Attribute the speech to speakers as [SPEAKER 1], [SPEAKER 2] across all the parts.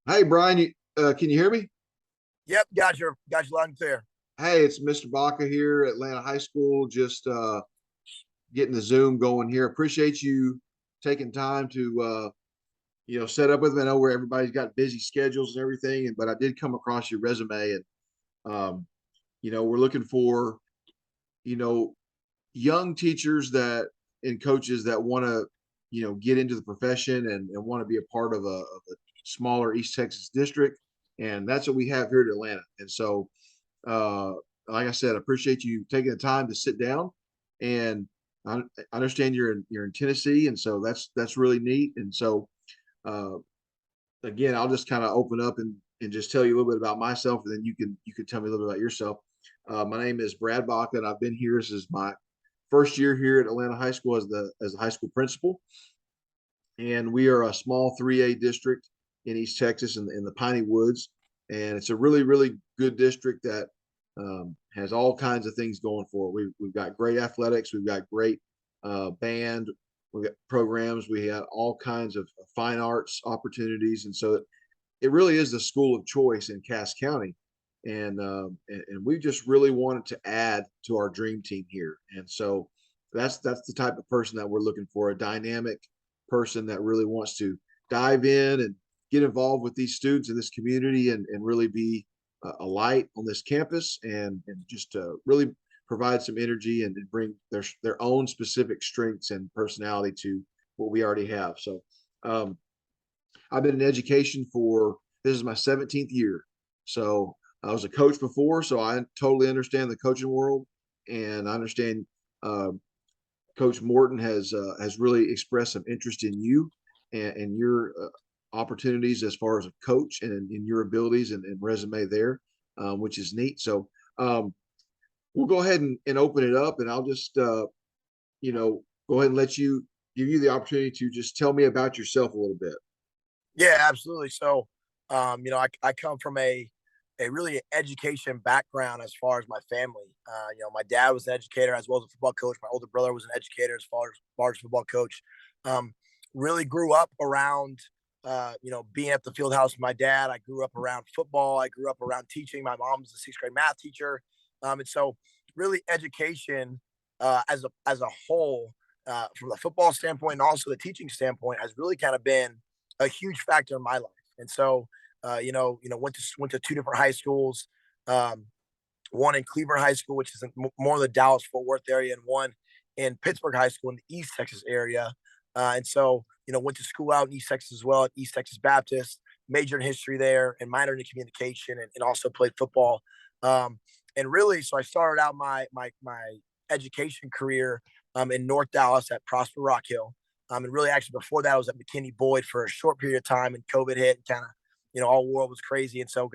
[SPEAKER 1] Hey, Brian, can you hear me?
[SPEAKER 2] Yep, got you loud and clear.
[SPEAKER 1] Hey, it's Mr. Baca here, Atlanta High School. Just getting the Zoom going here. Appreciate you taking time to set up with me. I know where everybody's got busy schedules and everything, but I did come across your resume, and um, we're looking for you know young teachers that and coaches that want to get into the profession and want to be a part of a smaller East Texas district, and that's what we have here at Atlanta. And so Uh, like I said, I appreciate you taking the time to sit down. And I understand you're in Tennessee, and so that's really neat. And so uh, again, I'll just kind of open up and just tell you a little bit about myself, and then you can tell me a little bit about yourself. My name is Brad Baca, and I've been here. This is my first year here at Atlanta High School as a high school principal, and we are a small 3A district in East Texas in the Piney Woods, and it's a really good district that has all kinds of things going for it. We've got great athletics, we've got great band, we've got programs, we have all kinds of fine arts opportunities, and so it really is the school of choice in Cass County. And we just really wanted to add to our dream team here, and so that's the type of person that we're looking for, a dynamic person that really wants to dive in and get involved with these students in this community and really be a light on this campus and just really provide some energy and bring their own specific strengths and personality to what we already have. So um, I've been in education for this is my 17th year. So I was a coach before, so I totally understand the coaching world, and I understand um, Coach Morton has really expressed some interest in you and your opportunities as far as a coach and in your abilities and resume there, which is neat. So we'll go ahead and open it up, and I'll just go ahead and let you give you the opportunity to just tell me about yourself a little bit.
[SPEAKER 2] Yeah, absolutely. So, I come from a really education background as far as my family. My dad was an educator as well as a football coach. My older brother was an educator as far as football coach. Um, really grew up around, being at the field house with my dad. I grew up around football. I grew up around teaching. My mom's a sixth grade math teacher, and so really education as a whole, from the football standpoint and also the teaching standpoint, has really kind of been a huge factor in my life. And so, went to two different high schools. Um, one in Cleveland High School, which is in more of the Dallas Fort Worth area, and one in Pittsburgh High School in the East Texas area. And so, went to school out in East Texas as well at East Texas Baptist, majored in history there, and minored in communication, and also played football. Um, and really, so I started out my education career in North Dallas at Prosper Rock Hill. And really, actually, before that, I was at McKinney Boyd for a short period of time, and COVID hit, and kind of, all world was crazy, and so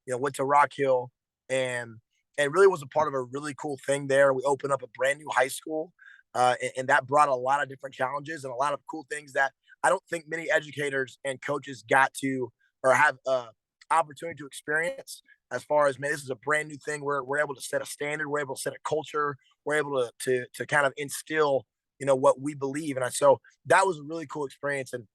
[SPEAKER 2] went to Rock Hill, and really was a part of a really cool thing there. We opened up a brand new high school, and that brought a lot of different challenges and a lot of cool things that I don't think many educators and coaches got to or have opportunity to experience. As far as, man, this is a brand new thing. We're able to set a standard. We're able to set a culture. We're able to kind of instill what we believe, and so that was a really cool experience. And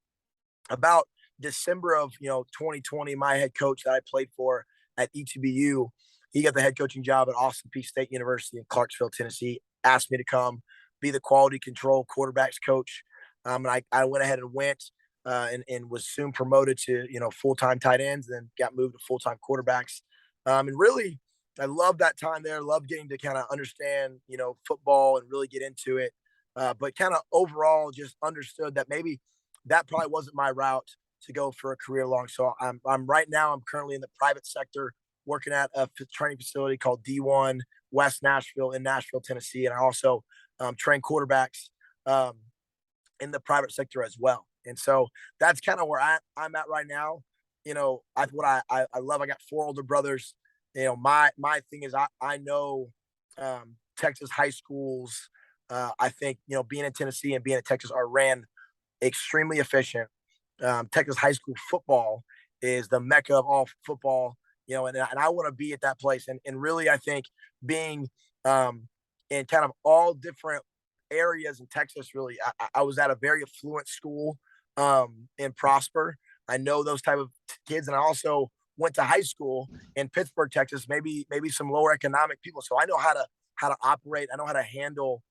[SPEAKER 2] about December of 2020, my head coach that I played for at ETBU, he got the head coaching job at Austin Peay State University in Clarksville, Tennessee. Asked me to come be the quality control quarterbacks coach, and I went ahead and went, and was soon promoted to full time tight ends, and then got moved to full time quarterbacks. And really, I love that time there. Love getting to kind of understand football and really get into it. But kind of overall, just understood that maybe that probably wasn't my route to go for a career long. So I'm right now, I'm currently in the private sector working at a training facility called D1 West Nashville in Nashville, Tennessee. And I also train quarterbacks um, in the private sector as well. And so that's kind of where I'm at right now. I love, I got four older brothers. My thing is I know Texas high schools. I think, being in Tennessee and being in Texas are ran extremely efficient. Texas high school football is the mecca of all football, and I want to be at that place. And really, I think being in kind of all different areas in Texas, really, I was at a very affluent school in Prosper. I know those type of kids, and I also went to high school in Pittsburgh, Texas, maybe some lower economic people. So I know how to operate. I know how to handle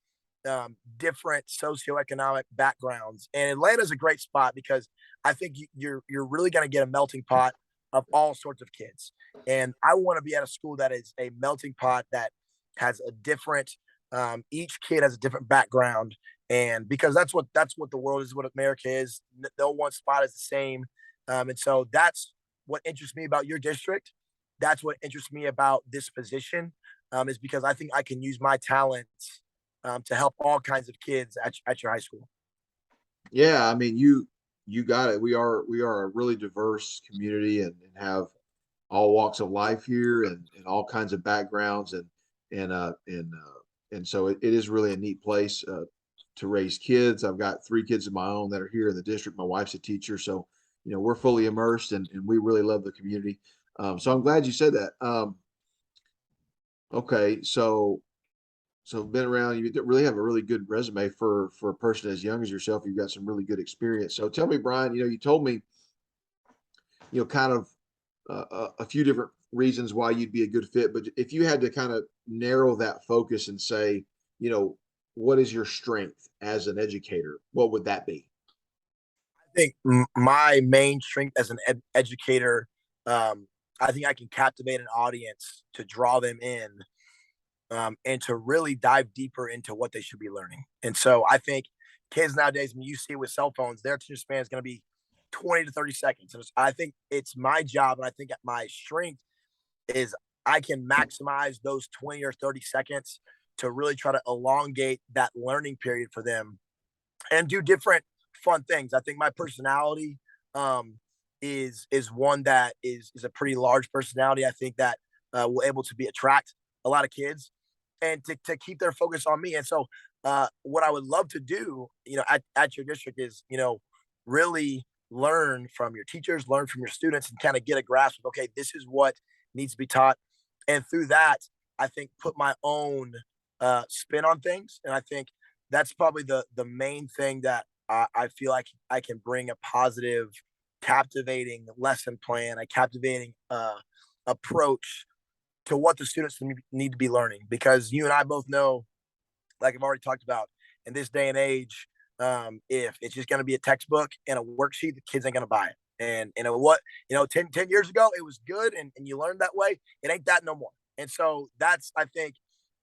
[SPEAKER 2] different socioeconomic backgrounds. And Atlanta is a great spot because I think you're really going to get a melting pot of all sorts of kids. And I want to be at a school that is a melting pot that has a different. Each kid has a different background, and because that's what the world is, what America is. No one spot is the same, and so that's what interests me about your district. That's what interests me about this position, is because I think I can use my talents to help all kinds of kids at your high school.
[SPEAKER 1] Yeah, I mean, you got it. We are a really diverse community and have all walks of life here and all kinds of backgrounds and so it is really a neat place to raise kids. I've got three kids of my own that are here in the district. My wife's a teacher, so we're fully immersed and we really love the community. So I'm glad you said that. Okay, so been around. You really have a really good resume for a person as young as yourself. You've got some really good experience. So tell me, Brian. You told me kind of a few different reasons why you'd be a good fit. But if you had to kind of narrow that focus and say, what is your strength as an educator? What would that be?
[SPEAKER 2] I think my main strength as an educator, um, I think I can captivate an audience to draw them in, and to really dive deeper into what they should be learning. And so I think kids nowadays, when you see it with cell phones, their attention span is going to be 20 to 30 seconds. And I think it's my job, and I think my strength is I can maximize those 20 or 30 seconds to really try to elongate that learning period for them and do different fun things. I think my personality, is one that is a pretty large personality. I think that will able to be attract a lot of kids and to keep their focus on me. And so, what I would love to do, at your district is, really learn from your teachers, learn from your students, and kind of get a grasp of, okay, this is what needs to be taught. And through that, I think put my own spin on things. And I think that's probably the main thing that I feel like I can bring a positive, captivating lesson plan, a captivating approach to what the students need to be learning. Because you and I both know, like I've already talked about, in this day and age, if it's just going to be a textbook and a worksheet, the kids ain't going to buy it. And what 10 years ago it was good, and you learned that way. It ain't that no more. And so that's, I think,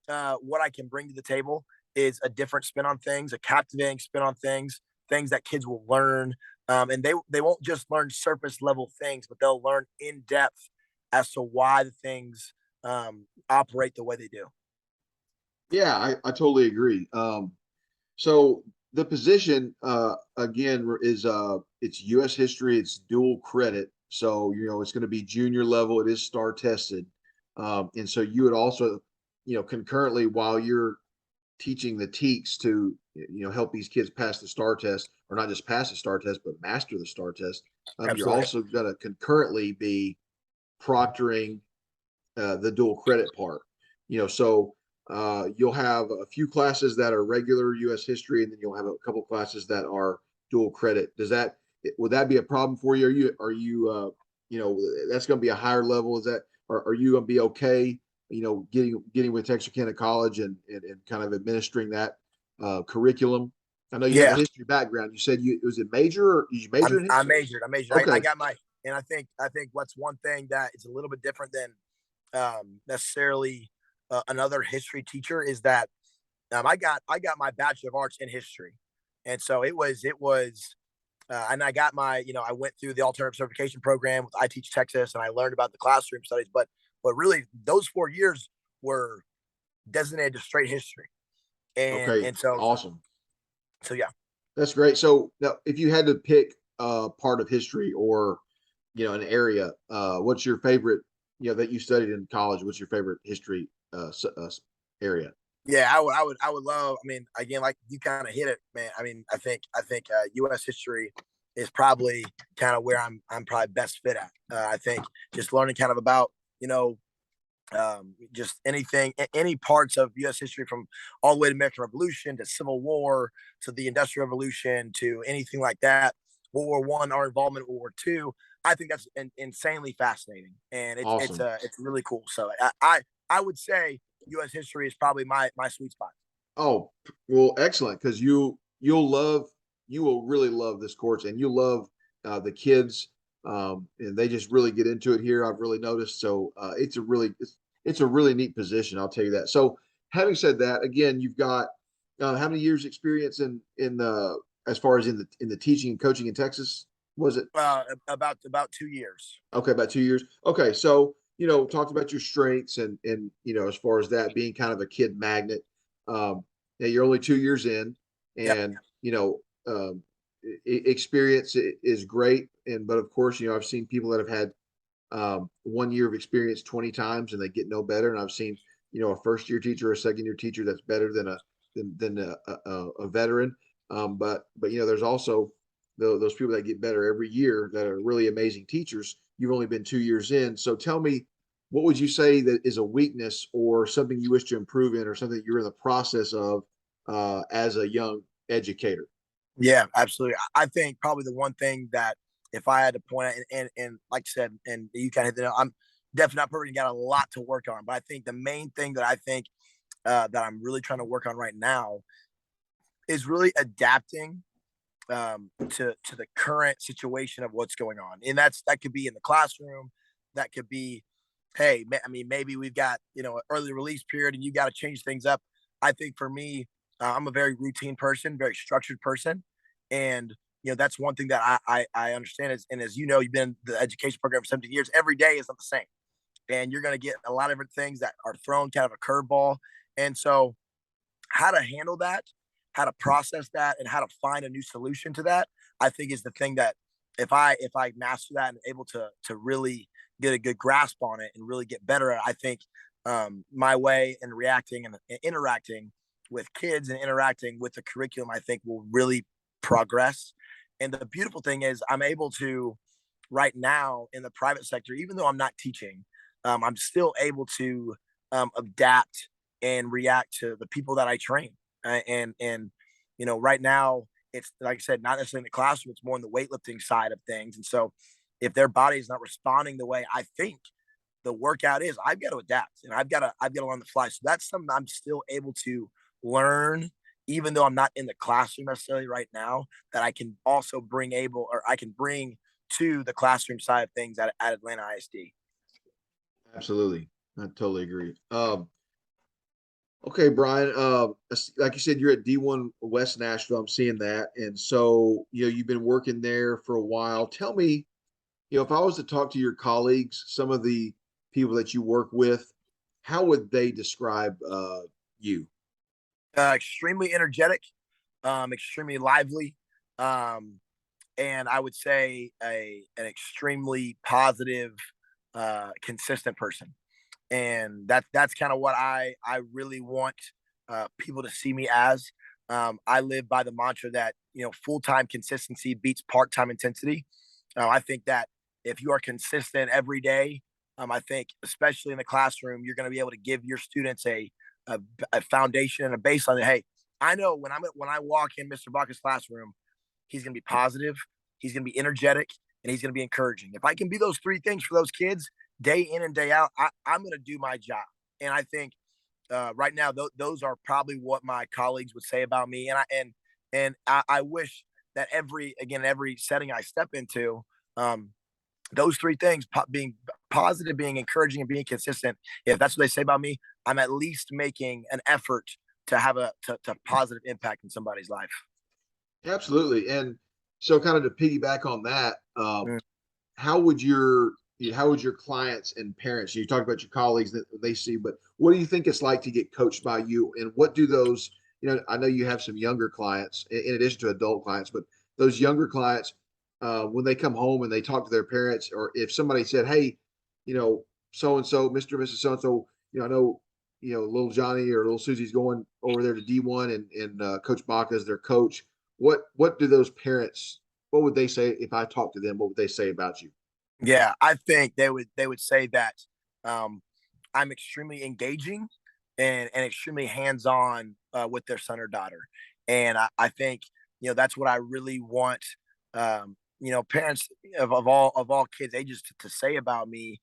[SPEAKER 2] what I can bring to the table is a different spin on things, a captivating spin on things that kids will learn, and they won't just learn surface level things, but they'll learn in depth as to why the things operate the way they do.
[SPEAKER 1] Yeah, I totally agree. So the position again is it's U.S. history, it's dual credit. So it's going to be junior level. It is star tested, and so you would also concurrently while you're teaching the teaks to help these kids pass the star test, or not just pass the star test but master the star test. You're
[SPEAKER 2] Absolutely.
[SPEAKER 1] also going to concurrently be proctoring the dual credit part. So you'll have a few classes that are regular U.S. history, and then you'll have a couple classes that are dual credit. Would that be a problem for you? That's going to be a higher level? Is that, or are you going to be okay? Getting with Texarkana College and kind of administering that curriculum. I know you have a
[SPEAKER 2] Yeah,
[SPEAKER 1] history background. You said was it major or did you major in
[SPEAKER 2] I
[SPEAKER 1] history?
[SPEAKER 2] majored. I majored. I
[SPEAKER 1] Okay.
[SPEAKER 2] got my, and I think what's one thing that is a little bit different than necessarily another history teacher is that I got my Bachelor of Arts in history, and so it was. And I got my, I went through the alternative certification program with I Teach Texas, and I learned about the classroom studies. But really, those 4 years were designated to straight history, and
[SPEAKER 1] Okay.
[SPEAKER 2] and so
[SPEAKER 1] Awesome.
[SPEAKER 2] so yeah.
[SPEAKER 1] That's great. So now, if you had to pick a part of history or an area, what's your favorite? That you studied in college. What's your favorite history area?
[SPEAKER 2] Yeah, I would love. I mean, again, like you kind of hit it, man. I mean, I think U.S. history is probably kind of where I'm probably best fit at. I think just learning kind of about you know just any parts of U.S. history from all the way to American Revolution to Civil War to the Industrial Revolution to anything like that World War I, our involvement in World War II. I think that's insanely fascinating, and
[SPEAKER 1] Awesome.
[SPEAKER 2] it's really cool. So I would say U.S. history is probably my sweet spot.
[SPEAKER 1] Oh, well, excellent. Because you will really love this course, and you love the kids, and they just really get into it here. I've really noticed. So it's a really neat position. I'll tell you that. So having said that, again, you've got how many years experience in the as far as in the teaching and coaching in Texas? Was it
[SPEAKER 2] About 2 years.
[SPEAKER 1] okay? About 2 years. Okay, so talked about your strengths and as far as that being kind of a kid magnet. Yeah, you're only 2 years in,
[SPEAKER 2] Yep.
[SPEAKER 1] and experience is great. And but of course, I've seen people that have had 1 year of experience 20 times and they get no better. And I've seen a first year teacher or a second year teacher that's better than a veteran. But there's also those people that get better every year that are really amazing teachers. You've only been 2 years in, so tell me, what would you say that is a weakness or something you wish to improve in, or something that you're in the process of as a young educator?
[SPEAKER 2] Yeah, absolutely. I think probably the one thing that if I had to point out, and like I said, and you kind of hit it, I'm definitely not perfect and got a lot to work on. But I think the main thing that I think that I'm really trying to work on right now is really adapting to the current situation of what's going on, and that could be in the classroom, that could be, hey, I mean, maybe we've got an early release period, and you got to change things up. I think for me, I'm a very routine person, very structured person, and that's one thing that I understand is, and as you know, you've been in the education program for 17 years. Every day is not the same, and you're going to get a lot of different things that are thrown kind of a curveball, and so how to handle that, how to process that, and how to find a new solution to that, I think is the thing that if I master that and able to really get a good grasp on it and really get better at it, I think my way in reacting and interacting with kids and interacting with the curriculum, I think will really progress. And the beautiful thing is, I'm able to right now in the private sector, even though I'm not teaching, I'm still able to adapt and react to the people that I train. And right now it's like I said, not necessarily in the classroom; it's more in the weightlifting side of things. And so, if their body is not responding the way I think the workout is, I've got to adapt and I've got to learn the fly. So that's something I'm still able to learn, even though I'm not in the classroom necessarily right now. That I can also I can bring to the classroom side of things at Atlanta ISD.
[SPEAKER 1] Absolutely, I totally agree. Okay, Brian. Like you said, you're at D1 West Nashville. I'm seeing that, and so you've been working there for a while. Tell me, if I was to talk to your colleagues, some of the people that you work with, how would they describe you?
[SPEAKER 2] Extremely energetic, extremely lively, um, and I would say an extremely positive, consistent person. And that's kind of what I really want people to see me as. I live by the mantra that full time consistency beats part time intensity. I think that if you are consistent every day, I think especially in the classroom, you're going to be able to give your students a a foundation and a baseline. That, hey, I know when I walk in Mr. Baca's classroom, he's going to be positive, he's going to be energetic, and he's going to be encouraging. If I can be those three things for those kids day in and day out, I'm going to do my job. And I think right now those are probably what my colleagues would say about me. And I wish that every setting I step into, um, those three things, being positive, being encouraging, and being consistent. If that's what they say about me, I'm at least making an effort to have to positive impact in somebody's life.
[SPEAKER 1] Absolutely. And so, kind of to piggyback on that,
[SPEAKER 2] Mm.
[SPEAKER 1] how would your how would your clients and parents? You talk about your colleagues that they see, but what do you think it's like to get coached by you? And what do those? I know you have some younger clients in addition to adult clients, but those younger clients, when they come home and they talk to their parents, or if somebody said, "Hey, so and so, Mister, Mrs. So and so, I know, little Johnny or little Susie's going over there to D1 and Coach Baca is their coach." What do those parents? What would they say if I talked to them? What would they say about you?
[SPEAKER 2] Yeah, I think they would say that um, I'm extremely engaging and extremely hands on with their son or daughter, and I think that's what I really want parents of all kids ages to say about me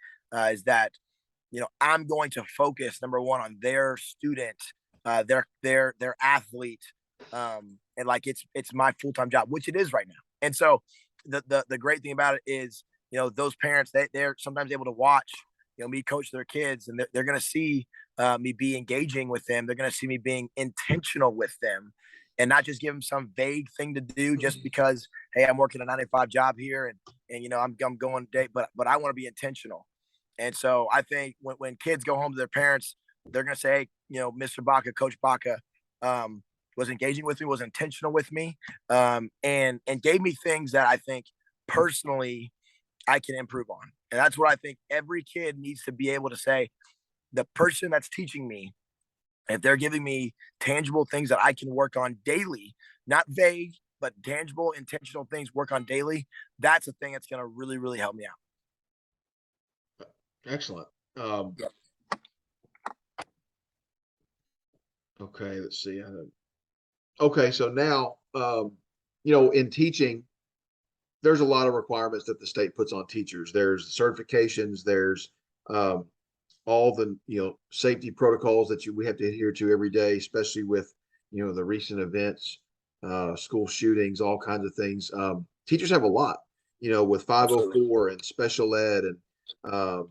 [SPEAKER 2] is that I'm going to focus number one on their student, their athlete, and like it's my full time job, which it is right now. And so the great thing about it is those parents they're sometimes able to watch me coach their kids, and they're going to see me be engaging with them. They're going to see me being intentional with them, and not just give them some vague thing to do just because hey I'm working a 9 to 5 job here and I'm going to date, but I want to be intentional. And so I think when kids go home to their parents, they're going to say, hey, Mr. Baca, Coach Baca, was engaging with me, was intentional with me, and gave me things that I think personally I can improve on. And that's what I think every kid needs to be able to say. The person that's teaching me, if they're giving me tangible things that I can work on daily, not vague, but tangible, intentional things work on daily, that's a thing that's going to really, really help me out.
[SPEAKER 1] Excellent.
[SPEAKER 2] Yep.
[SPEAKER 1] Okay, let's see. Okay, so now, in teaching, there's a lot of requirements that the state puts on teachers. There's certifications, there's um, all the safety protocols that we have to adhere to every day, especially with the recent events, school shootings, all kinds of things. Teachers have a lot, with
[SPEAKER 2] Absolutely.
[SPEAKER 1] 504 and special ed and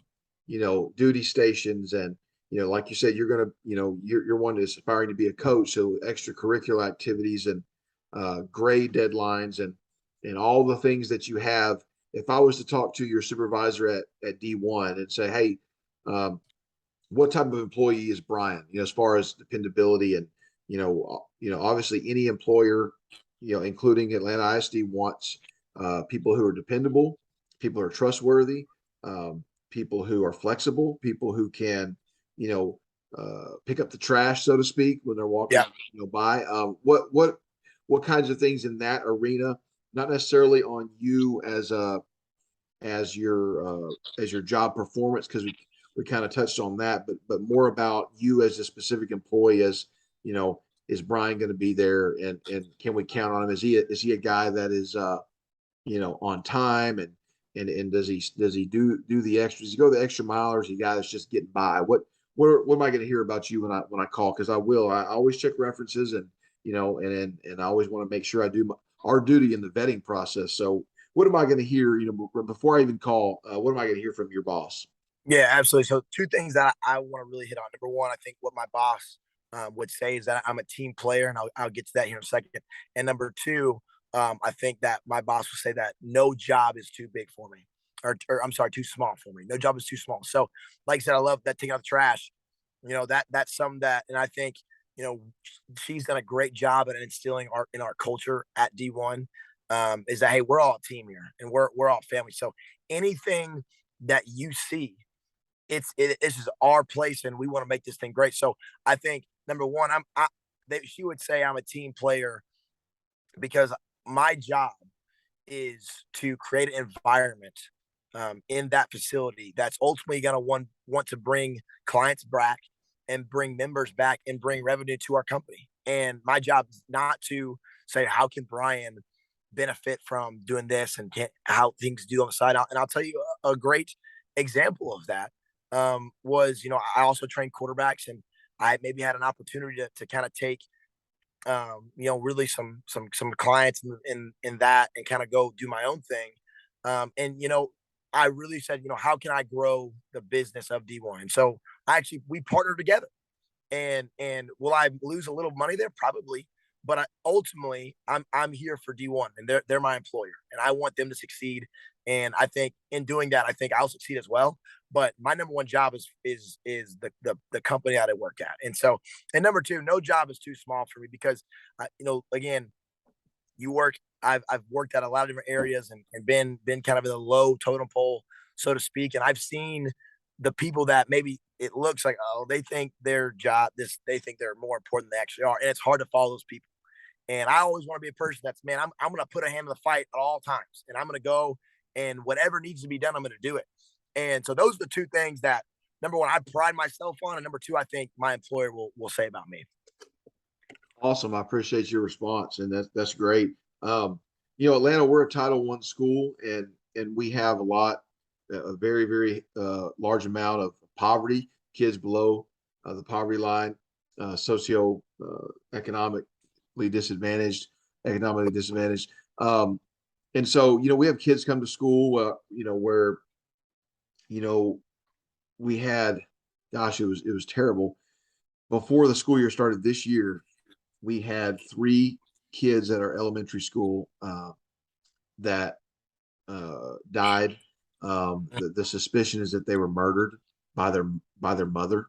[SPEAKER 1] duty stations and like you said, you're gonna you're one that's aspiring to be a coach, so extracurricular activities and grade deadlines and all the things that you have. If I was to talk to your supervisor at D1 and say, hey, what type of employee is Brian? As far as dependability and obviously any employer, including Atlanta ISD wants people who are dependable, people who are trustworthy, people who are flexible, people who can, pick up the trash, so to speak, when they're walking,
[SPEAKER 2] Yeah.
[SPEAKER 1] by. What kinds of things in that arena? Not necessarily on you as your job performance, because we kind of touched on that, but more about you as a specific employee. As is Brian going to be there, and can we count on him? Is he a guy that is on time, and does he do the extra? Does he go the extra mile, or is he a guy that's just getting by? What am I going to hear about you when I call? Because I always check references, and and I always want to make sure I do our duty in the vetting process. So what am I going to hear? Before I even call, what am I going to hear from your boss?
[SPEAKER 2] Yeah, absolutely. So two things that I want to really hit on. Number one, I think what my boss would say is that I'm a team player, and I'll get to that here in a second. And number two, I think that my boss would say that no job is too big for me, or I'm sorry, too small for me. No job is too small. So, like I said, I love that taking out the trash. That's some that, and I think you know she's done a great job at instilling our culture at D1. Is that hey, we're all a team here, and we're all family. So anything that you see this is our place and we want to make this thing great. So I think number one, she would say I'm a team player because my job is to create an environment in that facility that's ultimately going to want to bring clients back and bring members back and bring revenue to our company. And my job is not to say how can Brian benefit from doing this and how things do on the side. And I'll tell you a great example of that was I also train quarterbacks, and I maybe had an opportunity to kind of take really some clients in that and kind of go do my own thing. And I really said, how can I grow the business of D1? And so we partnered together. And will I lose a little money there? Probably. But ultimately, I'm here for D1, and they're my employer, and I want them to succeed. And I think in doing that, I think I'll succeed as well. But my number one job is the company that I work at. And so, and number two, no job is too small for me because, again, you work. I've worked at a lot of different areas and been kind of in the low totem pole, so to speak. And I've seen the people that maybe it looks like they think their job they think they're more important than they actually are, and it's hard to follow those people. And I always want to be a person that's man, I'm going to put a hand in the fight at all times, and I'm going to go and whatever needs to be done, I'm going to do it. And so those are the two things that number one I pride myself on, and number two I think my employer will say about me.
[SPEAKER 1] Awesome. I appreciate your response, and that's great. Atlanta, we're a Title I school, and we have a very, very large amount of poverty, kids below the poverty line, socio economically disadvantaged, economically disadvantaged. And so, we have kids come to school, where, you know, we had, gosh, it was terrible. Before the school year started this year, we had three kids at our elementary school that died. The suspicion is that they were murdered by their mother,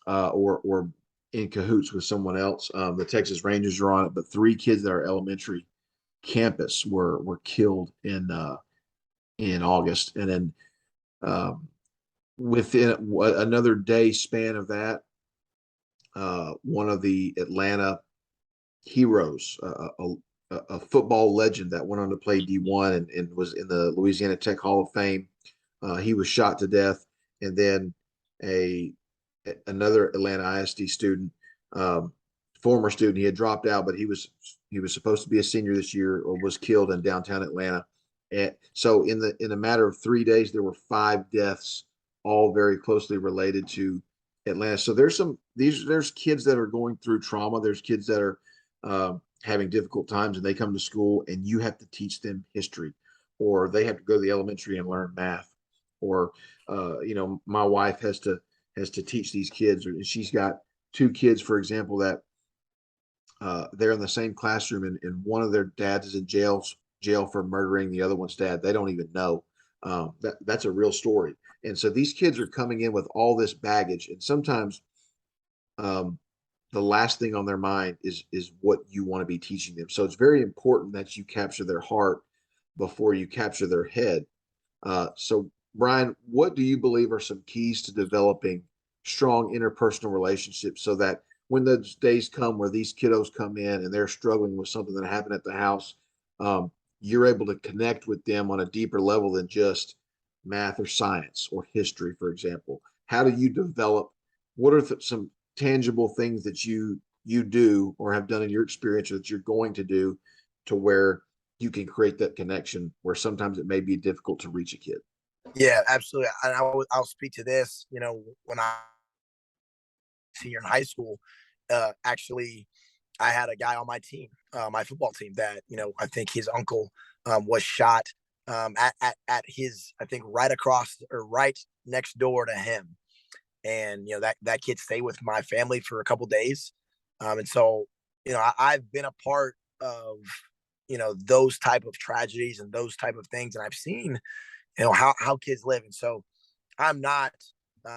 [SPEAKER 1] or in cahoots with someone else. The Texas Rangers are on it, but three kids at our elementary campus were killed in August, and then within another day span of that, one of the Atlanta heroes, a football legend that went on to play D1 and was in the Louisiana Tech Hall of Fame. He was shot to death, and then a another Atlanta ISD student, former student, he had dropped out, but he was supposed to be a senior this year, or was killed in downtown Atlanta. And so in a matter of 3 days, there were five deaths, all very closely related to Atlanta. So there's kids that are going through trauma. There's kids that are having difficult times, and they come to school, and you have to teach them history, or they have to go to the elementary and learn math, or my wife has to teach these kids. And she's got two kids, for example, that they're in the same classroom, and one of their dads is in jail for murdering the other one's dad. They don't even know. That's a real story. And so these kids are coming in with all this baggage, and sometimes um, the last thing on their mind is what you want to be teaching them. So it's very important that you capture their heart before you capture their head. So Brian, what do you believe are some keys to developing strong interpersonal relationships, so that when those days come where these kiddos come in and they're struggling with something that happened at the house, um, you're able to connect with them on a deeper level than just math or science or history, for example? How do you develop? What are some tangible things that you do or have done in your experience, or that you're going to do, to where you can create that connection where sometimes it may be difficult to reach a kid?
[SPEAKER 2] Yeah, absolutely. And I'll speak to this. When I senior in high school, actually, I had a guy on my team, my football team, that I think his uncle was shot at his, I think, right across or right next door to him. And that kid stayed with my family for a couple days. And so I've been a part of those type of tragedies and those type of things, and I've seen how kids live. And so I'm not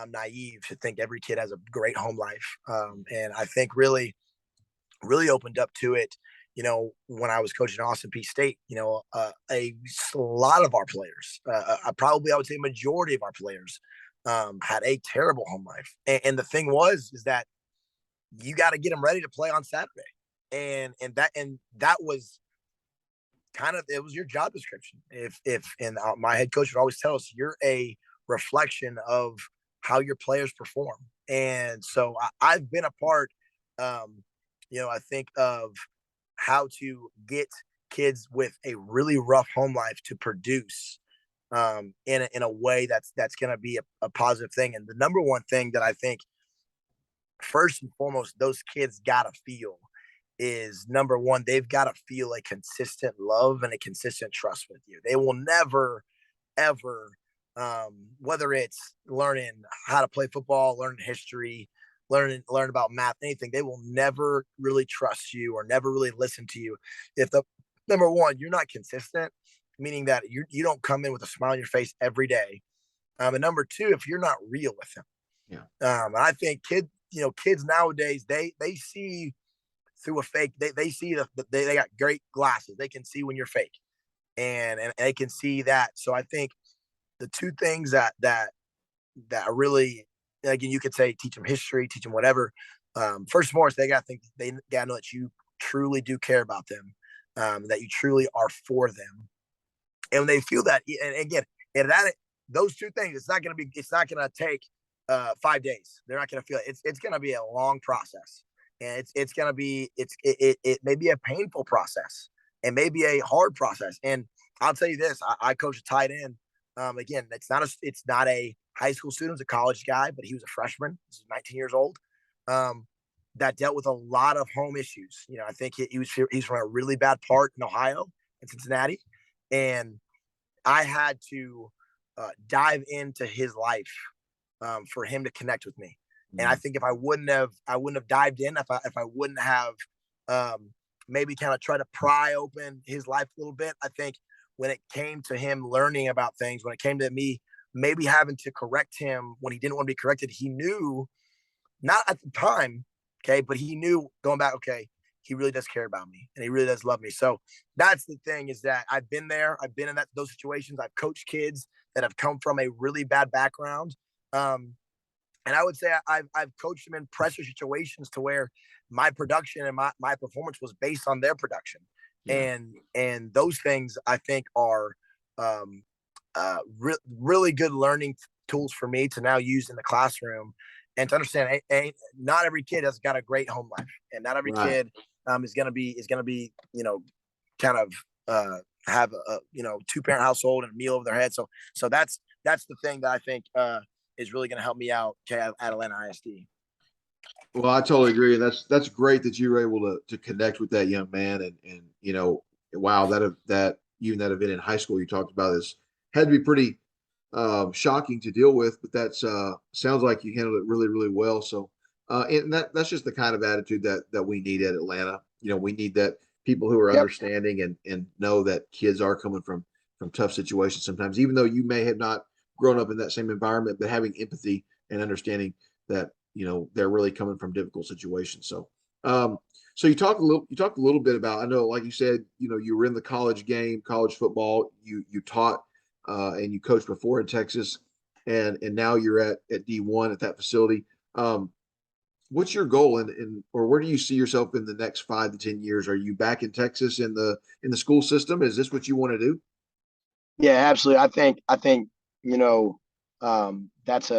[SPEAKER 2] naive to think every kid has a great home life. And I think really opened up to it, when I was coaching Austin P State. A lot of our players, probably I would say majority of our players, had a terrible home life. And the thing is that you got to get them ready to play on Saturday. And that was kind of, it was your job description. If and My head coach would always tell us, you're a reflection of how your players perform. And so I've been a part, I think, of how to get kids with a really rough home life to produce in a way that's going to be a positive thing. And the number one thing that I think, first and foremost, those kids got to feel is, number one, they've got to feel a consistent love and a consistent trust with you. They will never, ever, whether it's learning how to play football, learning history, learn about math, anything, they will never really trust you or never really listen to you if the number one, you're not consistent, meaning that you don't come in with a smile on your face every day. And number two, if you're not real with them.
[SPEAKER 1] Yeah.
[SPEAKER 2] And I think kids nowadays, they see through a fake. They see they got great glasses. They can see when you're fake, and they can see that. So I think the two things that really, again, you could say, teach them history, teach them whatever. First and foremost, they got to think, they got to know that you truly do care about them, that you truly are for them, and when they feel that, and again, and that those two things, it's not going to take 5 days. They're not going to feel it. It's going to be a long process, and it's going to be it may be a painful process. and maybe a hard process. And I'll tell you this: I coach a tight end. Again, it's not a high school student, it's a college guy, but he was a freshman. He's 19 years old. That dealt with a lot of home issues. I think he's from a really bad part in Ohio, in Cincinnati, and I had to dive into his life for him to connect with me. And I think if I wouldn't have dived in, if I wouldn't have maybe kind of try to pry open his life a little bit, I think when it came to him learning about things, when it came to me maybe having to correct him when he didn't want to be corrected, he knew, not at the time, okay, but he knew going back, okay, he really does care about me and he really does love me. So that's the thing, is that I've been there. I've been in those situations. I've coached kids that have come from a really bad background. And I would say I've coached them in pressure situations to where my production and my performance was based on their production.
[SPEAKER 1] Yeah.
[SPEAKER 2] And those things I think are really good learning tools for me to now use in the classroom, and to understand, not every kid has got a great home life, and not every
[SPEAKER 1] Right.
[SPEAKER 2] kid is going to be kind of have a 2-parent household and a meal over their head. So that's the thing that I think is really going to help me out at Atlanta ISD.
[SPEAKER 1] Well, I totally agree, and that's great that you were able to connect with that young man, and wow, that even that event in high school you talked about is had to be pretty shocking to deal with, but that's sounds like you handled it really, really well. So, and that's just the kind of attitude that we need at Atlanta. We need that, people who are
[SPEAKER 2] Yep.
[SPEAKER 1] understanding and know that kids are coming from tough situations sometimes, even though you may have not grown up in that same environment, but having empathy and understanding that they're really coming from difficult situations. So, so you talked a little bit about, I know, like you said, you were in the college game, college football. You taught and you coached before in Texas, and now you're at D1 at that facility. What's your goal, or where do you see yourself in the next 5 to 10 years? Are you back in Texas in the school system? Is this what you want to do?
[SPEAKER 3] Yeah, absolutely. I think that's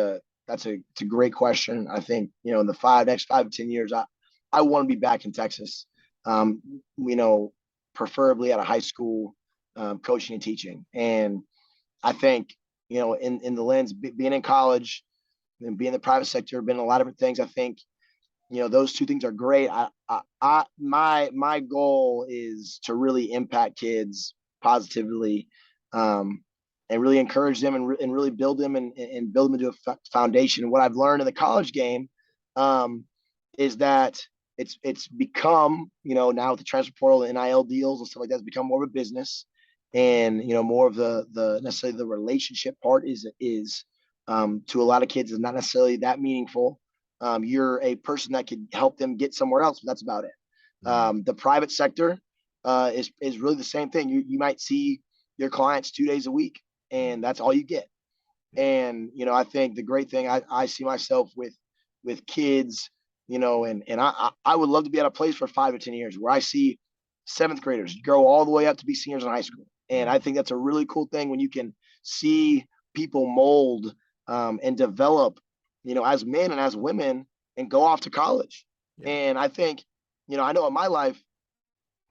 [SPEAKER 3] it's a great question. I think in the next 5 to 10 years, I want to be back in Texas. Um, you know, Preferably at a high school, coaching and teaching. And I think in the lens being in college and being in the private sector, been a lot of different things. I think those two things are great. My goal is to really impact kids positively, um, and really encourage them and really build them and build them into a foundation. What I've learned in the college game, um, is that it's become, now with the transfer portal and NIL deals and stuff like that, it's become more of a business, and more of the necessarily the relationship part is to a lot of kids is not necessarily that meaningful. You're a person that could help them get somewhere else, but that's about it. The private sector is really the same thing. You might see your clients 2 days a week, and that's all you get. And I think the great thing I see myself with kids, and I would love to be at a place for 5 to 10 years where I see seventh graders grow all the way up to be seniors in high school. And I think that's a really cool thing when you can see people mold, and develop, as men and as women, and go off to college.
[SPEAKER 1] Yeah.
[SPEAKER 3] And I think, I know in my life,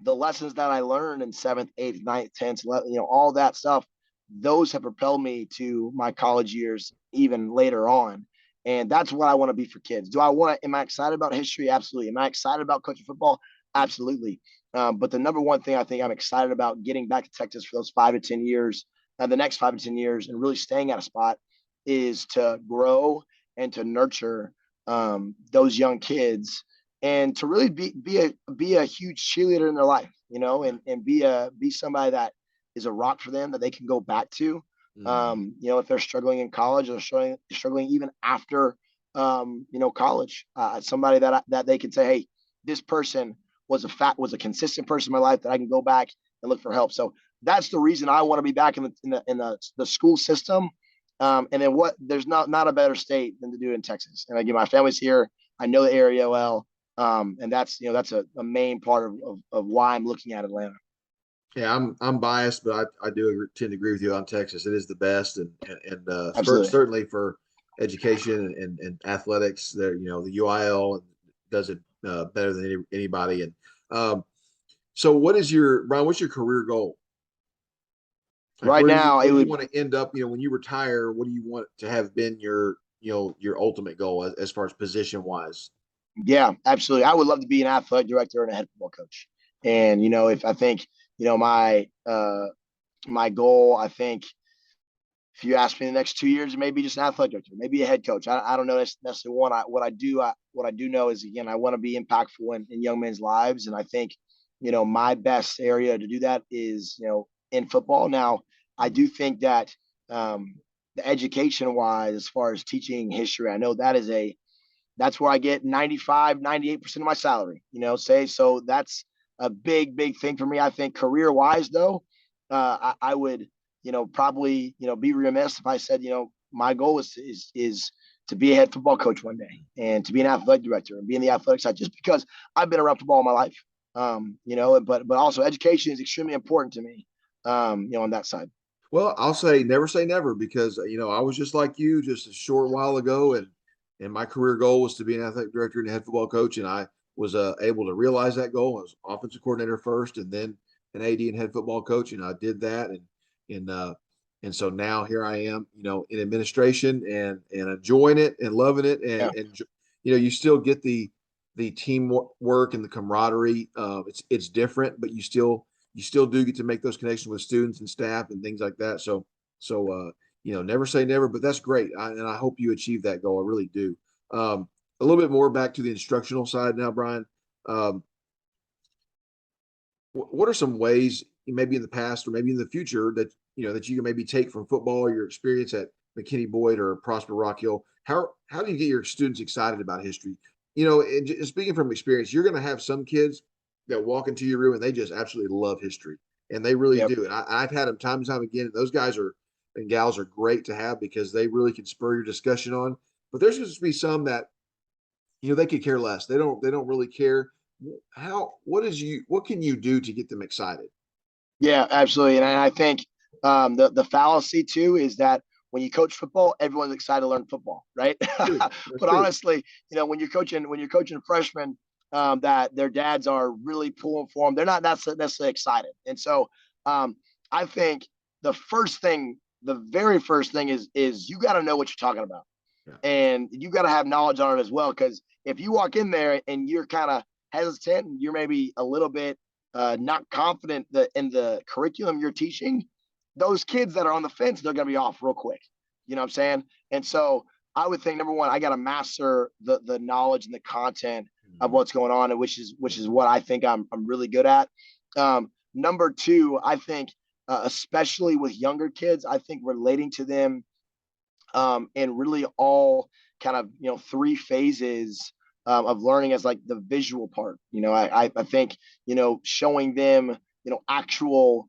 [SPEAKER 3] the lessons that I learned in seventh, eighth, ninth, 10th, all that stuff, those have propelled me to my college years even later on. And that's what I want to be for kids. Am I excited about history? Absolutely. Am I excited about coaching football? Absolutely. But the number one thing I think I'm excited about getting back to Texas for those 5 to 10 years, the next 5 to 10 years, and really staying at a spot, is to grow and to nurture those young kids, and to really be a huge cheerleader in their life, and be somebody that is a rock for them that they can go back to. If they're struggling in college or struggling even after, college, somebody that they can say, hey, this person was a consistent person in my life that I can go back and look for help. So that's the reason I want to be back in the school system. And then there's not a better state than to do it in Texas. And again, my family's here. I know the area well. And that's a main part of why I'm looking at Atlanta.
[SPEAKER 1] Yeah, I'm biased, but I do tend to agree with you on Texas. It is the best, and
[SPEAKER 3] Absolutely.
[SPEAKER 1] certainly for education and athletics. There, the UIL does it better than anybody. And um, So Brian, what's your career goal? Like
[SPEAKER 3] Right now,
[SPEAKER 1] where
[SPEAKER 3] it
[SPEAKER 1] do you
[SPEAKER 3] would,
[SPEAKER 1] want to end up? When you retire, what do you want to have been your ultimate goal as far as position wise?
[SPEAKER 3] yeah, absolutely. I would love to be an athletic director and a head football coach. And, if I think, my goal, I think if you ask me the next 2 years, maybe just an athletic director, maybe a head coach. I don't know necessarily what I do know is, again, I want to be impactful in young men's lives. And I think, my best area to do that is, in football. Now, I do think that, the education wise, as far as teaching history, I know that's where I get 95, 98% of my salary, so that's a big, big thing for me. I think career wise though, I would, probably, be remiss if I said, my goal is to be a head football coach one day and to be an athletic director and be in the athletic side just because I've been around football all my life. But also education is extremely important to me, on that side.
[SPEAKER 1] Well, I'll say never because I was just like you just a short while ago, and my career goal was to be an athletic director and a head football coach, and I was able to realize that goal. I was offensive coordinator first, and then an AD and head football coach, and I did that, and uh, and so now here I am, in administration and enjoying it and loving it,
[SPEAKER 3] Yeah.
[SPEAKER 1] and you still get the teamwork and the camaraderie. It's different, but you still do get to make those connections with students and staff and things like that. So never say never, but that's great. And I hope you achieve that goal. I really do. A little bit more back to the instructional side now, Brian. Um, what are some ways, maybe in the past or maybe in the future, that you can maybe take from football or your experience at McKinney Boyd or Prosper Rock Hill? How do you get your students excited about history? And speaking from experience, you're going to have some kids that walk into your room and they just absolutely love history, and they really
[SPEAKER 3] Yep.
[SPEAKER 1] do. And I've had them time and time again. And those guys and gals are great to have because they really can spur your discussion on. But there's going to be some that they could care less. They don't really care. What can you do to get them excited?
[SPEAKER 3] Yeah, absolutely. And I think, the fallacy too is that when you coach football, everyone's excited to learn football, right?
[SPEAKER 1] True. That's
[SPEAKER 3] But
[SPEAKER 1] true.
[SPEAKER 3] honestly, when you're coaching freshmen, that their dads are really pulling for them, they're not necessarily excited. And so, I think the very first thing is you got to know what you're talking about,
[SPEAKER 1] Yeah.
[SPEAKER 3] and you got to have knowledge on it as well. Because if you walk in there and you're kind of hesitant, and you're maybe a little bit, not confident in the curriculum you're teaching, those kids that are on the fence, they're going to be off real quick. You know what I'm saying? And so I would think, number one, I got to master the knowledge and the content of
[SPEAKER 1] Mhm.
[SPEAKER 3] what's going on, and which is what I think I'm really good at. Number two, I think, especially with younger kids, I think relating to them, and really all kind of, three phases, of learning, as like the visual part. I think, showing them, actual,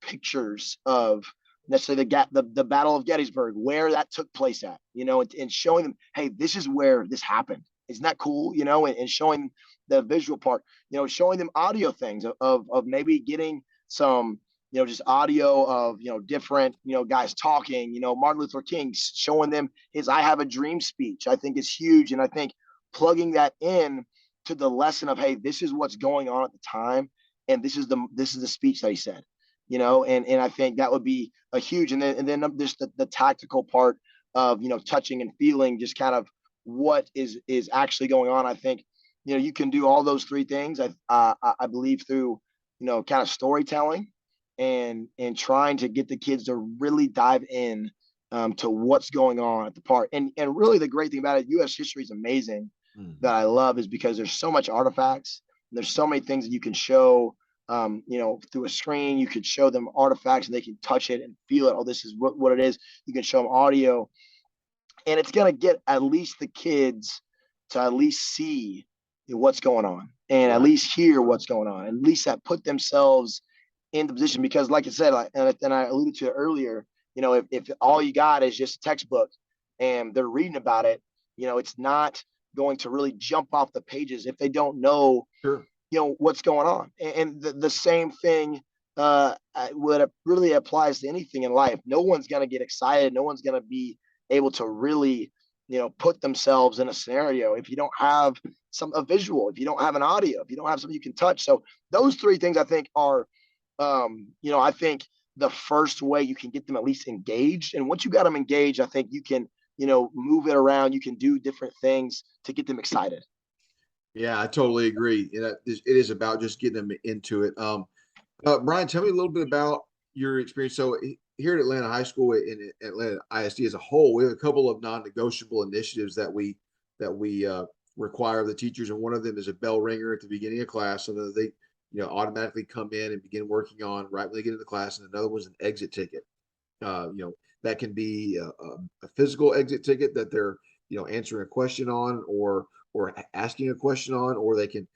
[SPEAKER 3] pictures of necessarily the Battle of Gettysburg, where that took place at, and showing them, hey, this is where this happened. Isn't that cool? And showing the visual part, showing them audio things of maybe getting some, just audio of, different, guys talking, Martin Luther King showing them his I Have a Dream speech, I think is huge. And I think plugging that in to the lesson of, hey, this is what's going on at the time, and this is the speech that he said, and I think that would be a huge. And then just the tactical part of, touching and feeling just kind of what is actually going on. I think, you can do all those three things. I believe through, kind of storytelling, and trying to get the kids to really dive in, to what's going on at the park. And really, the great thing about it, U.S. history is amazing.
[SPEAKER 1] Mhm.
[SPEAKER 3] That I love is because there's so much artifacts. There's so many things that you can show, through a screen. You could show them artifacts and they can touch it and feel it. Oh, this is what it is. You can show them audio, and it's going to get at least the kids to at least see what's going on, and at
[SPEAKER 1] Right.
[SPEAKER 3] least hear what's going on, at least that put themselves in the position. Because like I said, and I alluded to it earlier, if all you got is just a textbook and they're reading about it, it's not going to really jump off the pages if they don't know,
[SPEAKER 1] Sure.
[SPEAKER 3] what's going on. And the same thing, what it really applies to anything in life. No one's going to get excited, no one's going to be able to really, put themselves in a scenario if you don't have a visual, if you don't have an audio, if you don't have something you can touch. So those three things I think are, I think the first way you can get them at least engaged. And once you got them engaged, I think you can, move it around. You can do different things to get them excited.
[SPEAKER 1] Yeah, I totally agree. It is about just getting them into it. Brian, tell me a little bit about your experience. So here at Atlanta High School and Atlanta ISD as a whole, we have a couple of non-negotiable initiatives that we require of the teachers, and one of them is a bell ringer at the beginning of class, so that they automatically come in and begin working on right when they get into class. And another was an exit ticket. That can be a physical exit ticket that they're answering a question on, or asking a question on, or they can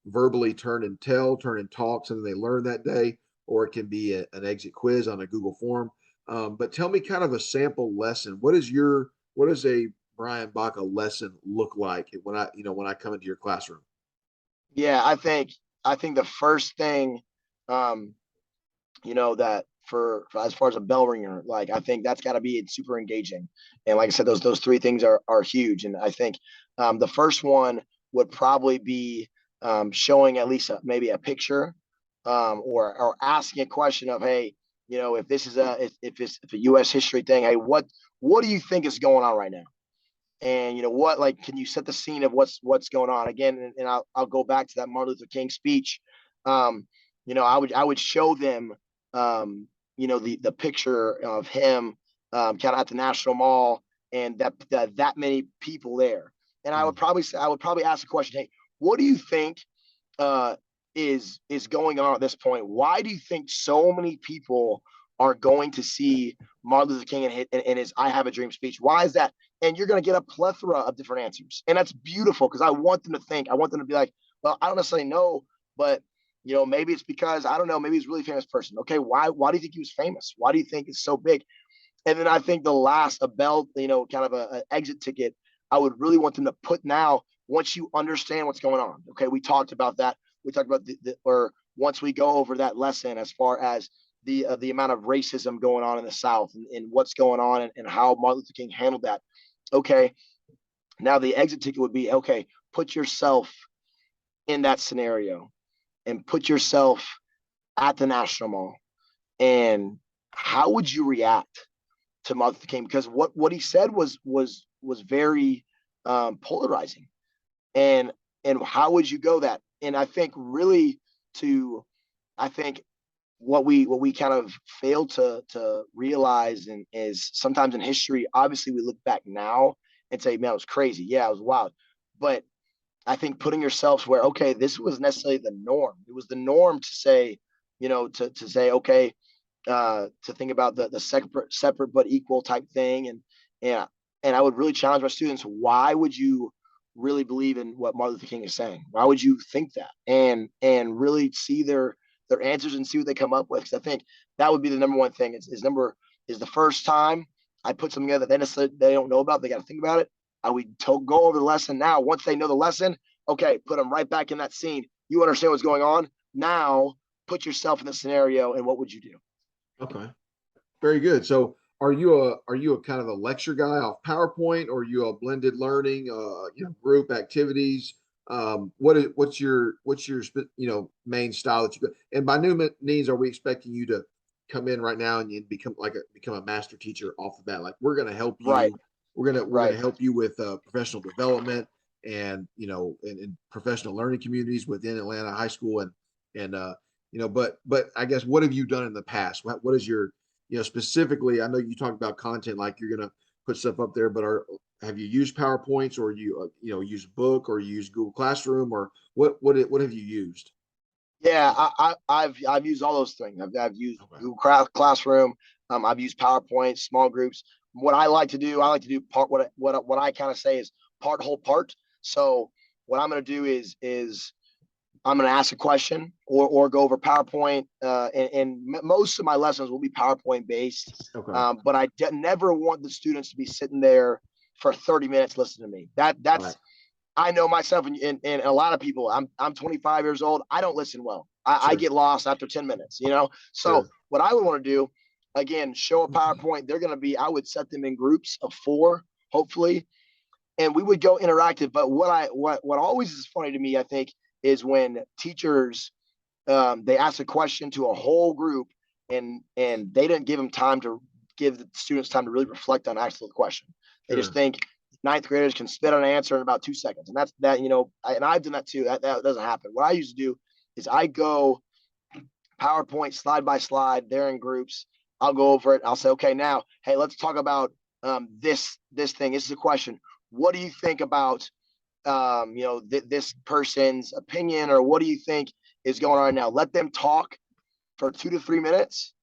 [SPEAKER 1] verbally turn and talk something they learned that day, or it can be an exit quiz on a Google form. But tell me kind of a sample lesson. What does a Brian Baca lesson look like when I come into your classroom?
[SPEAKER 3] Yeah, I think the first thing, um, that for as far as a bell ringer, like I think that's got to be super engaging. And like I said, those three things are huge. And I think the first one would probably be showing at least maybe a picture, or asking a question of, hey, if this is if a U.S. history thing, hey, what do you think is going on right now? And what, like, can you set the scene of what's going on again? And I'll go back to that Martin Luther King speech. I would show them, the picture of him, kind of at the National Mall, and that many people there. And I would probably ask the question, hey, what do you think uh, is going on at this point? Why do you think so many people are going to see Martin Luther King and his "I Have a Dream" speech? Why is that? And you're going to get a plethora of different answers, and that's beautiful because I want them to think. I want them to be like, well, I don't necessarily know, but maybe it's because I don't know. Maybe he's a really famous person. Okay, why do you think he was famous? Why do you think it's so big? And then I think the last, a bell, kind of an exit ticket, I would really want them to put now, once you understand what's going on. Okay, we talked about that. We talked about or once we go over that lesson as far as the amount of racism going on in the South, and what's going on, and how Martin Luther King handled that. Okay, now the exit ticket would be, okay, put yourself in that scenario, and put yourself at the National Mall, and how would you react to Martin Luther King? Because what he said was very polarizing, and how would you go that? And I think really I think what we kind of fail to realize, and is sometimes in history, obviously we look back now and say, man, it was crazy. Yeah, it was wild. But I think putting yourself where, okay, this was necessarily the norm. It was the norm to say, to say, okay, to think about the separate but equal type thing. And yeah, and I would really challenge my students, why would you really believe in what Martin Luther King is saying? Why would you think that? And really see their answers and see what they come up with. Because I think that would be the number one thing. Is the first time I put something together that they don't know about, they got to think about it. I would go over the lesson now. Once they know the lesson, okay, put them right back in that scene. You understand what's going on. Now put yourself in the scenario, and what would you do?
[SPEAKER 1] Okay, very good. So are you a kind of a lecture guy off PowerPoint, or are you a blended learning, group activities? What's your main style that you go? And by new means, are we expecting you to come in right now and you become a master teacher off the bat? Like, we're going to help
[SPEAKER 3] Right,
[SPEAKER 1] you. We're going to
[SPEAKER 3] right.
[SPEAKER 1] help you with professional development, and and professional learning communities within Atlanta High School, and but I guess, what have you done in the past? What is your specifically? I know you talked about content, like you're going to put stuff up there, but have you used PowerPoints, or you use book, or you use Google Classroom, or what have you used?
[SPEAKER 3] Yeah, I've used all those things. I've used
[SPEAKER 1] Okay.
[SPEAKER 3] Google Classroom. I've used PowerPoint, small groups. What I like to do part what I kind of say is part whole part. So what I'm going to do is I'm going to ask a question, or go over PowerPoint, and most of my lessons will be PowerPoint based.
[SPEAKER 1] Okay.
[SPEAKER 3] But never want the students to be sitting there for 30 minutes listening to me.
[SPEAKER 1] Right.
[SPEAKER 3] That's I know myself, and a lot of people. I'm 25 years old. I don't listen well. I
[SPEAKER 1] Sure.
[SPEAKER 3] get lost after 10 minutes. So
[SPEAKER 1] Sure.
[SPEAKER 3] what I would want to do, again, show a PowerPoint. They're going to be. I would set them in groups of 4, hopefully, and we would go interactive. But what always is funny to me, I think, is when teachers they ask a question to a whole group, and they didn't give them time to give the students time to really reflect on actually the question. They just think ninth graders can spit on an answer in about 2 seconds, and that's that. And I've done that too. That doesn't happen. What I used to do is I go PowerPoint slide by slide. They're in groups. I'll go over it. I'll say, okay, now, hey, let's talk about this thing. This is a question. What do you think about this person's opinion, or what do you think is going on now? Let them talk for 2 to 3 minutes,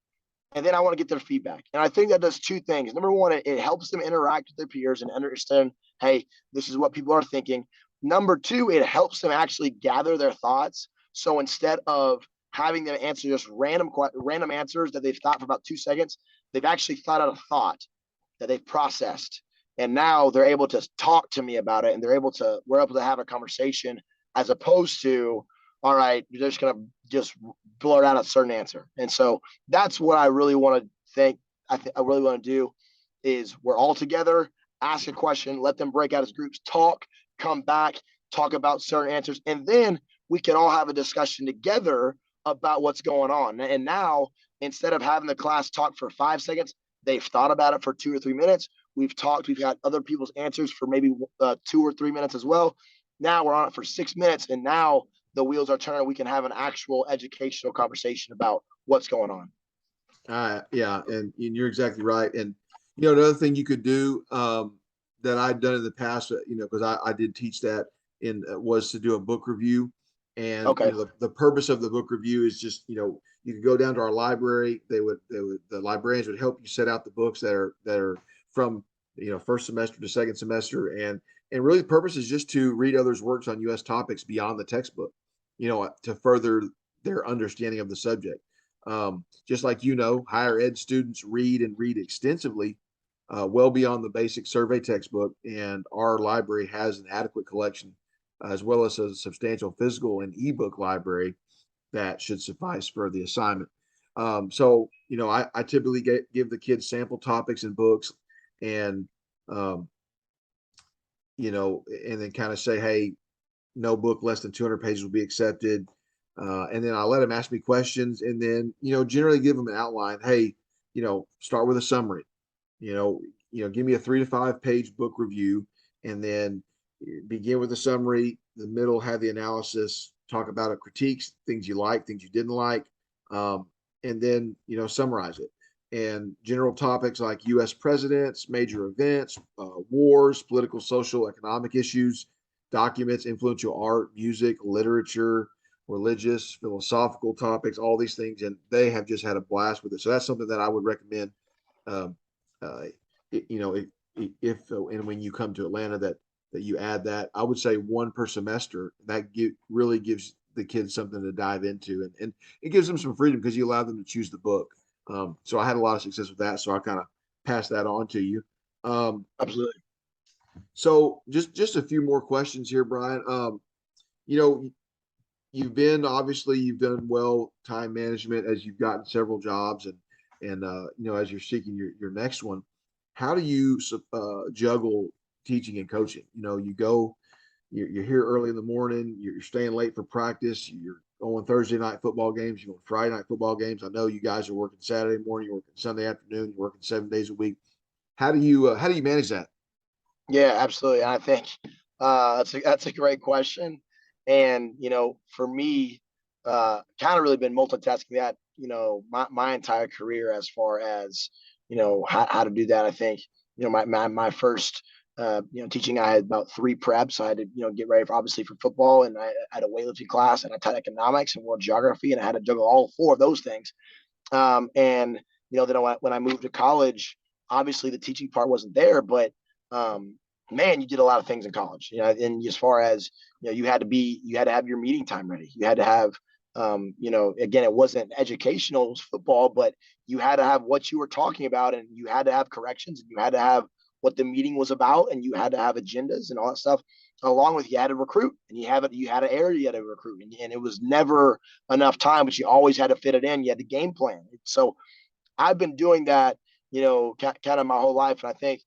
[SPEAKER 3] and then I want to get their feedback. And I think that does two things. Number one, it helps them interact with their peers and understand, hey, this is what people are thinking. Number two, it helps them actually gather their thoughts. So instead of having them answer just random answers that they've thought for about 2 seconds, they've actually thought out a thought that they've processed. And now they're able to talk to me about it, and we're able to have a conversation, as opposed to, all right, you're just going to just blurt out a certain answer. And so that's what I really want to think. I really want to do is we're all together, ask a question, let them break out as groups, talk, come back, talk about certain answers. And then we can all have a discussion together about what's going on. And now, instead of having the class talk for 5 seconds, they've thought about it for 2 or 3 minutes. We've talked, we've got other people's answers for maybe 2 or 3 minutes as well. Now we're on it for 6 minutes, and now the wheels are turning. We can have an actual educational conversation about what's going on.
[SPEAKER 1] Yeah, and you're exactly right. And another thing you could do that I'd done in the past, because I did teach that was to do a book review. And
[SPEAKER 3] Okay.
[SPEAKER 1] The purpose of the book review is just you could go down to our library. The librarians would help you set out the books that are from first semester to second semester, and really the purpose is just to read others' works on U.S. topics beyond the textbook, to further their understanding of the subject. Just like higher ed students read extensively, well beyond the basic survey textbook, and our library has an adequate collection, as well as a substantial physical and ebook library that should suffice for the assignment. So I typically give the kids sample topics and books, and and then kind of say, hey, no book less than 200 pages will be accepted. And then I let them ask me questions, and then, generally give them an outline. Hey, start with a summary, give me a 3 to 5 page book review, and then begin with a summary. The middle, have the analysis, talk about it, critiques, things you like, things you didn't like. And then, summarize it. And general topics like U.S. presidents, major events, wars, political, social, economic issues, documents, influential art, music, literature, religious, philosophical topics, all these things. And they have just had a blast with it. So that's something that I would recommend, if and when you come to Atlanta, that you add that. I would say one per semester. That really gives the kids something to dive into, and it gives them some freedom because you allow them to choose the book. So I had a lot of success with that. So I kind of passed that on to you.
[SPEAKER 3] Absolutely.
[SPEAKER 1] So just a few more questions here, Brian. You've done well time management as you've gotten several jobs, and as you're seeking your next one. How do you juggle teaching and coaching? You're here early in the morning, you're staying late for practice, you're going Thursday night football games, you're going Friday night football games. I know you guys are working Saturday morning, you're working Sunday afternoon, you're working 7 days a week. How do you manage that?
[SPEAKER 3] Yeah, absolutely. I think that's a great question. And for me, kind of really been multitasking that my entire career, as far as how to do that. I think my first teaching, I had about 3 preps. So I had to get ready obviously for football, and I had a weightlifting class, and I taught economics and world geography, and I had to juggle all 4 of those things. And then when I moved to college, obviously the teaching part wasn't there, but man, you did a lot of things in college, and as far as, you had to have your meeting time ready. You had to have, again, it wasn't educational, it was football, but you had to have what you were talking about, and you had to have corrections, and you had to have what the meeting was about, and you had to have agendas and all that stuff. Along with, you had to recruit, and you had an area you had to recruit, and it was never enough time, but you always had to fit it in. You had the game plan. So I've been doing that, kind of my whole life. And I think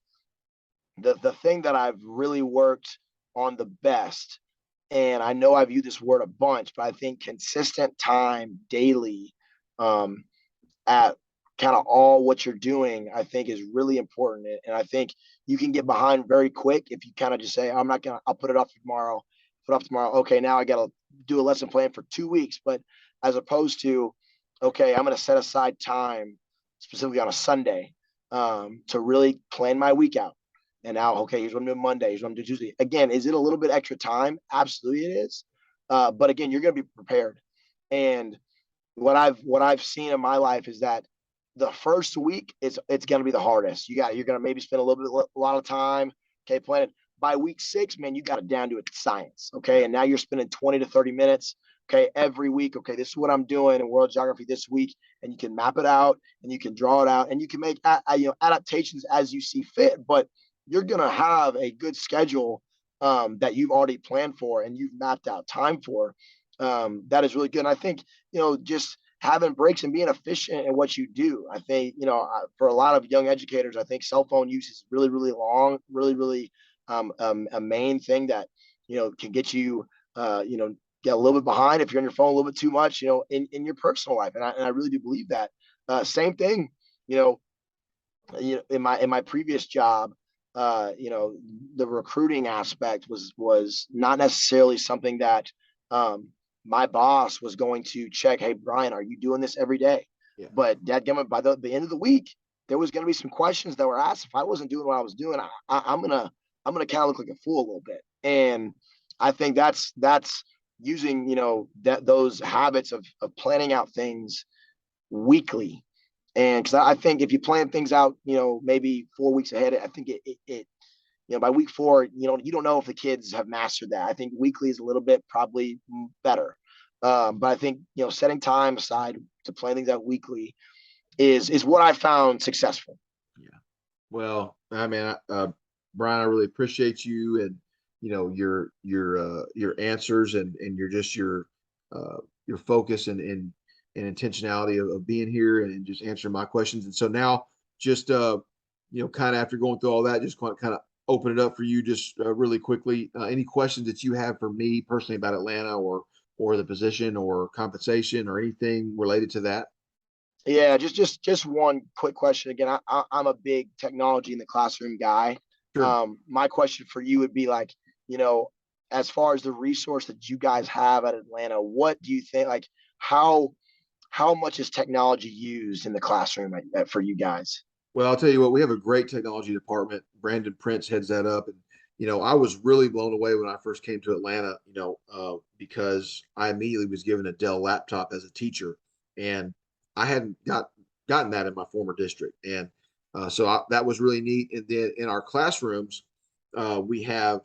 [SPEAKER 3] the thing that I've really worked on the best, and I know I've used this word a bunch, but I think consistent time daily, um, at kind of all what you're doing, I think is really important. And I think you can get behind very quick if you kind of just say, I'm not gonna, I'll put it off tomorrow, put it off tomorrow. Okay, now I gotta do a lesson plan for 2 weeks. But as opposed to, okay, I'm gonna set aside time specifically on a Sunday, to really plan my week out. And now, okay, here's what I'm doing Monday, here's what I'm doing Tuesday. Again, is it a little bit extra time? Absolutely it is. But again, you're gonna be prepared. And what I've seen in my life is that the first week it's going to be the hardest. You're going to maybe spend a lot of time, okay, planning. By week 6, man, you got it down to a science, okay, and now you're spending 20 to 30 minutes, okay, every week. Okay, this is what I'm doing in world geography this week, and you can map it out and you can draw it out and you can make adaptations as you see fit. But you're going to have a good schedule, that you've already planned for and you've mapped out time for. That is really good. And I think, just having breaks and being efficient in what you do. I think, for a lot of young educators, I think cell phone use is really, really long, really, really, a main thing that, can get you, get a little bit behind if you're on your phone a little bit too much, in your personal life. And I really do believe that. Same thing, you know, in my previous job, the recruiting aspect was not necessarily something that, my boss was going to check. Hey, Brian, are you doing this every day?
[SPEAKER 1] Yeah.
[SPEAKER 3] But by the end of the week, there was going to be some questions that were asked. If I wasn't doing what I was doing, I'm gonna kind of look like a fool a little bit. And I think that's using, those habits of planning out things weekly. And because I think if you plan things out, maybe 4 weeks ahead, I think it by week 4, you don't know if the kids have mastered that. I think weekly is a little bit probably better. But I think, setting time aside to plan things out weekly is what I found successful.
[SPEAKER 1] Yeah. Well, I mean, Brian, I really appreciate you and your answers and your focus and intentionality of being here and just answering my questions. And so now, just kind of after going through all that, just kind of open it up for you, just really quickly. Any questions that you have for me personally about Atlanta or the position or compensation or anything related to that?
[SPEAKER 3] Yeah, just one quick question. Again, I'm a big technology in the classroom guy.
[SPEAKER 1] Sure.
[SPEAKER 3] My question for you would be like, you know, as far as the resource that you guys have at Atlanta, what do you think? Like, how much is technology used in the classroom for you guys?
[SPEAKER 1] Well, I'll tell you what, we have a great technology department. Brandon Prince heads that up. And, I was really blown away when I first came to Atlanta, because I immediately was given a Dell laptop as a teacher. And I hadn't gotten that in my former district. And that was really neat. And then in our classrooms, we have,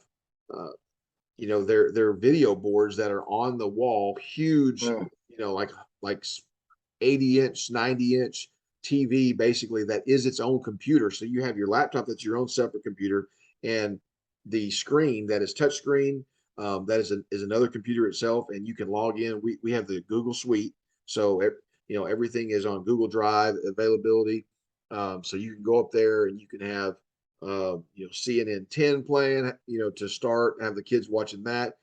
[SPEAKER 1] their video boards that are on the wall, huge,
[SPEAKER 3] Mm.
[SPEAKER 1] like 80-inch, 90-inch TV, basically, that is its own computer. So you have your laptop that's your own separate computer, and the screen that is touch screen, that is another computer itself, and you can log in. We have the Google Suite, so everything is on Google Drive availability. So you can go up there and you can have CNN 10 playing, to start, have the kids watching that.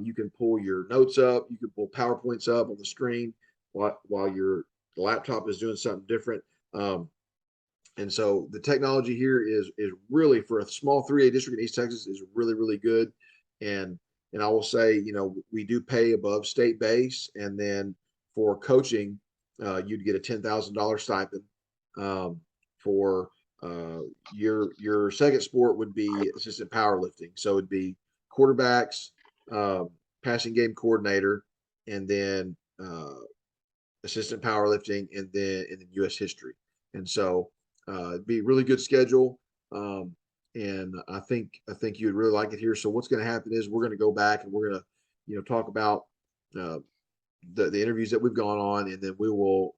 [SPEAKER 1] You can pull your notes up, you can pull PowerPoints up on the screen while your laptop is doing something different. And so the technology here is really, for a small 3A district in East Texas, is really, really good. And I will say, we do pay above state base, and then for coaching, you'd get a $10,000 stipend. For your second sport would be assistant powerlifting, so it'd be quarterbacks, passing game coordinator, and then assistant powerlifting, and then U.S. history. And so it'd be a really good schedule. And I think you'd really like it here. So what's going to happen is we're going to go back and we're going to talk about uh, the interviews that we've gone on, and then we will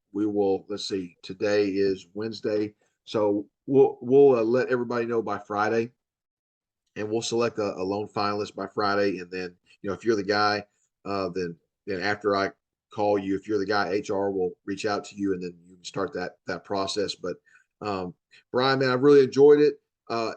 [SPEAKER 1] let's see, today is Wednesday, so we'll let everybody know by Friday, and we'll select a lone finalist by Friday. And then, if you're the guy, then after I call you, if you're the guy, HR will reach out to you, and then you can start that process. But Brian, man, I've really enjoyed it.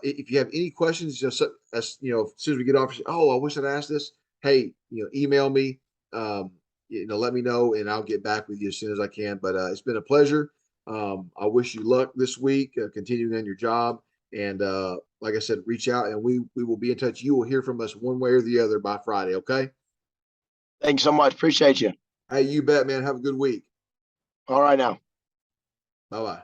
[SPEAKER 1] If you have any questions, just as you know, as soon as we get off, oh, I wish I'd asked this. Hey, email me. Let me know, and I'll get back with you as soon as I can. But it's been a pleasure. I wish you luck this week, continuing on your job. And like I said, reach out, and we will be in touch. You will hear from us one way or the other by Friday. Okay.
[SPEAKER 3] Thank you so much. Appreciate you.
[SPEAKER 1] Hey, you bet, man. Have a good week.
[SPEAKER 3] All right now.
[SPEAKER 1] Bye bye.